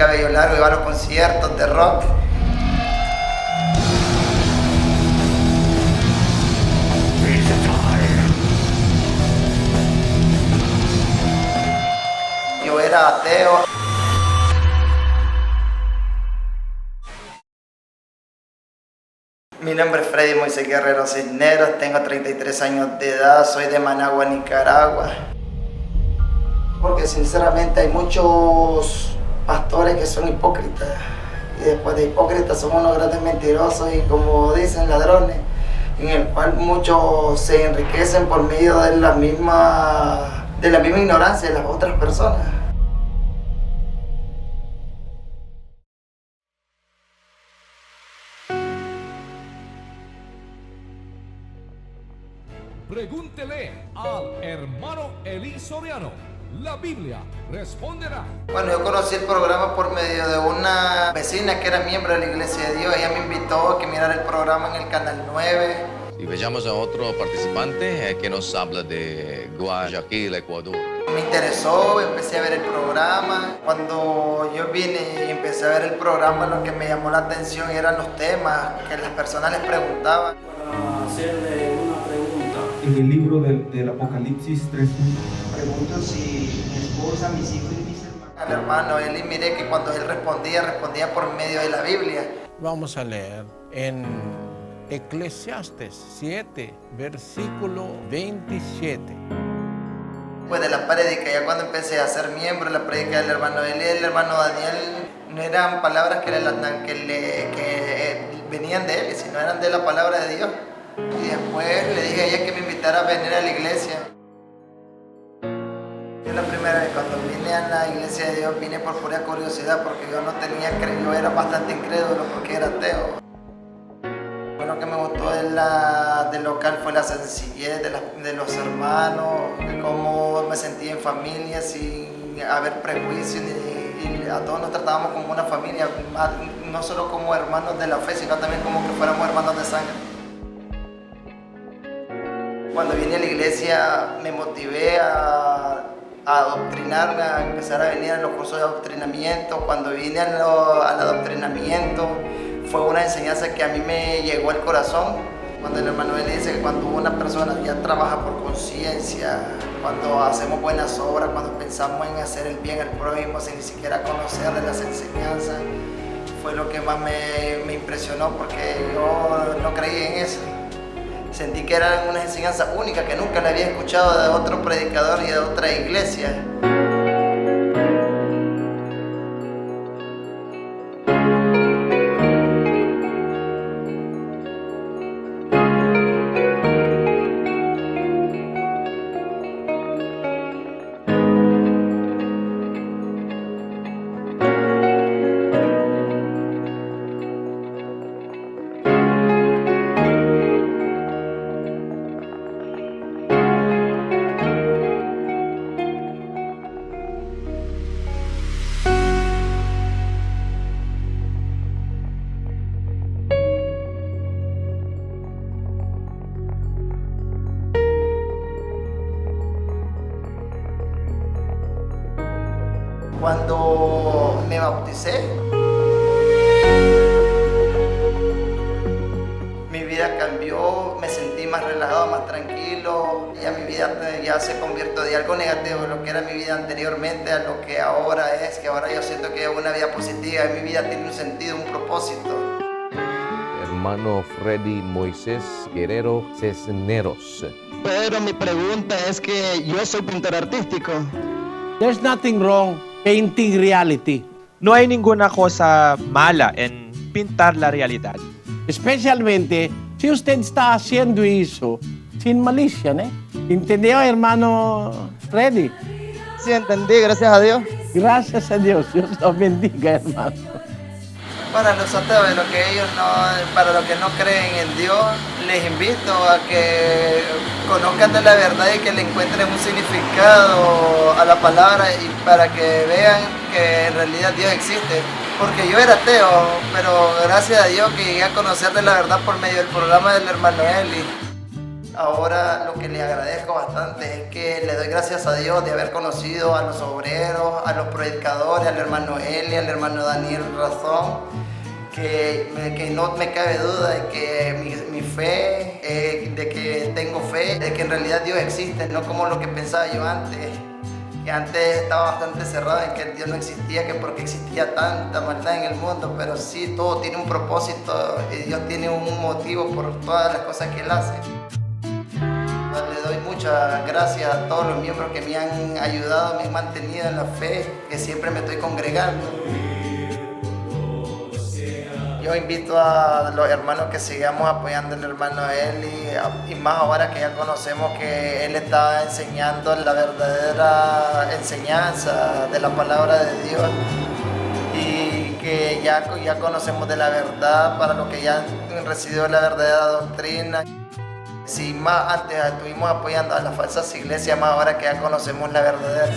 cabello largo, iba a los conciertos de rock. Yo era ateo. Mi nombre es Freddy Moisés Guerrero Cisneros, tengo 33 años de edad, soy de Managua, Nicaragua. Porque sinceramente hay muchos pastores que son hipócritas y después de hipócritas son unos grandes mentirosos y como dicen ladrones, en el cual muchos se enriquecen por medio de la misma ignorancia de las otras personas. Pregúntele al hermano Eli Soriano. La Biblia responderá. Bueno, yo conocí el programa por medio de una vecina que era miembro de la Iglesia de Dios. Ella me invitó a que mirara el programa en el Canal 9. Y veamos a otro participante que nos habla de Guayaquil, Ecuador. Me interesó, empecé a ver el programa. Cuando yo vine y empecé a ver el programa, lo que me llamó la atención eran los temas que las personas les preguntaban. Para hacerle una pregunta. En el libro del Apocalipsis 3:1. Pregunto si mi esposa, mis hijos y mis hermanos. Al hermano Eli, miré que cuando él respondía por medio de la Biblia. Vamos a leer en Eclesiastes 7, versículo 27. Después de la prédica, ya cuando empecé a ser miembro de la prédica del hermano Eli, el hermano Daniel, no eran palabras que venían de él, sino eran de la palabra de Dios. Y después le dije a ella que me invitara a venir a la iglesia. Yo la primera vez cuando vine a la iglesia de Dios vine por pura curiosidad porque yo no tenía, yo era bastante incrédulo porque era ateo. Lo que me gustó del local fue la sencillez de los hermanos, cómo me sentía en familia sin haber prejuicios y a todos nos tratábamos como una familia, no solo como hermanos de la fe, sino también como que fuéramos hermanos de sangre. Cuando vine a la iglesia me motivé a adoctrinarme, a empezar a venir a los cursos de adoctrinamiento. Cuando vine al adoctrinamiento fue una enseñanza que a mí me llegó al corazón. Cuando el hermano Eli dice que cuando una persona ya trabaja por conciencia, cuando hacemos buenas obras, cuando pensamos en hacer el bien al prójimo sin ni siquiera conocer de las enseñanzas, fue lo que más me impresionó porque yo no creí en eso. Sentí que era una enseñanza única que nunca la había escuchado de otro predicador y de otra iglesia. Cuando me bauticé, mi vida cambió, me sentí más relajado, más tranquilo. Ya mi vida ya se convirtió de algo negativo, lo que era mi vida anteriormente, a lo que ahora es, que ahora yo siento que es una vida positiva, mi vida tiene un sentido, un propósito. Hermano Freddy Moisés Guerrero Cisneros. Pero mi pregunta es que yo soy pintor artístico. There's nothing wrong painting reality. No hay ninguna cosa mala en pintar la realidad. Especialmente si usted está haciendo eso sin malicia, ¿eh? ¿Entendió, hermano Freddy? Sí, entendí, gracias a Dios. Gracias a Dios. Dios los bendiga, hermano. Para los ateos, para los que no creen en Dios, les invito a que conozcan de la verdad y que le encuentren un significado a la palabra y para que vean que en realidad Dios existe. Porque yo era ateo, pero gracias a Dios que llegué a conocer de la verdad por medio del programa del hermano Eli. Ahora lo que le agradezco bastante es que le doy gracias a Dios de haber conocido a los obreros, a los predicadores, al hermano Eli, al hermano Daniel Razón, que no me cabe duda de que mi fe, de que tengo fe, de que en realidad Dios existe, no como lo que pensaba yo antes. Que antes estaba bastante cerrado en que Dios no existía, que porque existía tanta maldad en el mundo, pero sí, todo tiene un propósito y Dios tiene un motivo por todas las cosas que Él hace. Le doy muchas gracias a todos los miembros que me han ayudado, me han mantenido en la fe, que siempre me estoy congregando. Yo invito a los hermanos que sigamos apoyando al hermano Eli, y más ahora que ya conocemos que él está enseñando la verdadera enseñanza de la palabra de Dios y que ya conocemos de la verdad para los que ya han recibido la verdadera doctrina. Si más antes estuvimos apoyando a las falsas iglesias, más ahora que ya conocemos la verdadera.